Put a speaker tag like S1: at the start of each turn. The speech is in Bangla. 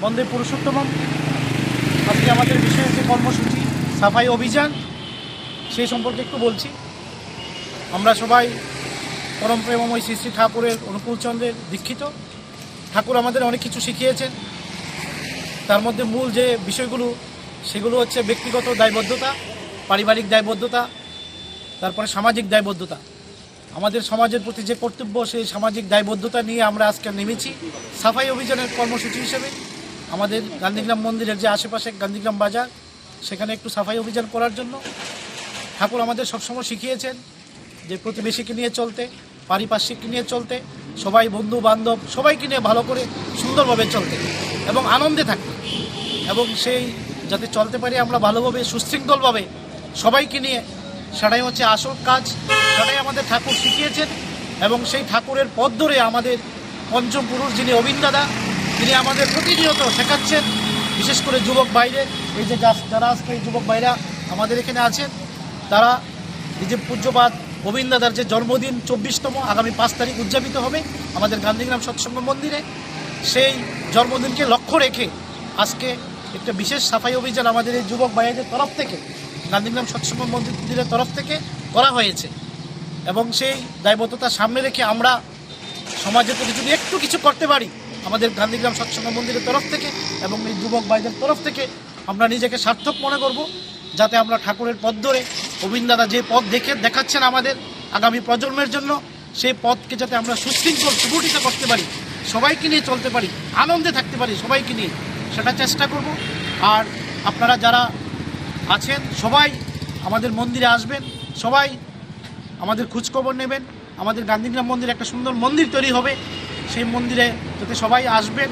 S1: বন্দে পুরুষোত্তমম। আজকে আমাদের বিশেষ যে কর্মসূচি সাফাই অভিযান, সেই সম্পর্কে একটু বলছি। আমরা সবাই পরম প্রেমময় শ্রী শ্রী ঠাকুরের অনুকূলচন্দ্রের দীক্ষিত। ঠাকুর আমাদের অনেক কিছু শিখিয়েছেন। তার মধ্যে মূল যে বিষয়গুলো সেগুলো হচ্ছে ব্যক্তিগত দায়বদ্ধতা, পারিবারিক দায়বদ্ধতা, তারপরে সামাজিক দায়বদ্ধতা। আমাদের সমাজের প্রতি যে কর্তব্য, সেই সামাজিক দায়বদ্ধতা নিয়ে আমরা আজকে নেমেছি সাফাই অভিযানের কর্মসূচি হিসেবে। আমাদের গান্ধীগ্রাম মন্দিরের যে আশেপাশে গান্ধীগ্রাম বাজার, সেখানে একটু সাফাই অভিযান করার জন্য। ঠাকুর আমাদের সবসময় শিখিয়েছেন যে প্রতিবেশীকে নিয়ে চলতে, পারিপার্শ্বিককে নিয়ে চলতে, সবাই বন্ধু বান্ধব সবাইকে নিয়ে ভালো করে সুন্দরভাবে চলতে এবং আনন্দে থাকতে, এবং সেই যাতে চলতে পারি আমরা ভালোভাবে সুশৃঙ্খলভাবে সবাইকে নিয়ে, সেটাই হচ্ছে আসল কাজ। সেটাই আমাদের ঠাকুর শিখিয়েছেন। এবং সেই ঠাকুরের পথ ধরে আমাদের পঞ্চম পুরুষ যিনি অবিন দাদা, তিনি আমাদের প্রতিনিয়ত শেখাচ্ছেন। বিশেষ করে যুবক বাইরে, এই যে যারা আজকে এই যুবক বাইরা আমাদের এখানে আছেন, তারা এই যে পূজ্যপাদ অবিন দাদার যে জন্মদিন 24তম আগামী 5 তারিখ উদযাপিত হবে আমাদের গান্ধীগ্রাম সৎসঙ্গ মন্দিরে, সেই জন্মদিনকে লক্ষ্য রেখে আজকে একটা বিশেষ সাফাই অভিযান আমাদের এই যুবক ভাইদের তরফ থেকে, গান্ধীগ্রাম সৎসঙ্গ মন্দিরের তরফ থেকে করা হয়েছে। এবং সেই দায়বদ্ধতা সামনে রেখে আমরা সমাজের প্রতি যদি একটু কিছু করতে পারি, আমাদের গান্ধীগ্রাম সৎসঙ্গ মন্দিরের তরফ থেকে এবং এই যুবক ভাইদের তরফ থেকে আমরা নিজেকে সার্থক মনে করব, যাতে আমরা ঠাকুরের পথ ধরে অবিন দাদা যে পথ দেখাচ্ছেন আমাদের আগামী প্রজন্মের জন্য, সেই পথকে যাতে আমরা সুশৃঙ্খল সুগঠিত করতে পারি, সবাইকে নিয়ে চলতে পারি, আনন্দে থাকতে পারি সবাইকে নিয়ে, সেটা চেষ্টা করব। আর আপনারা যারা আছেন সবাই আমাদের মন্দিরে আসবেন, সবাই আমাদের খোঁজখবর নেবেন। আমাদের গান্ধীগ্রাম মন্দিরে একটা সুন্দর মন্দির তৈরি হবে, সেই মন্দিরে যাতে সবাই আসবেন,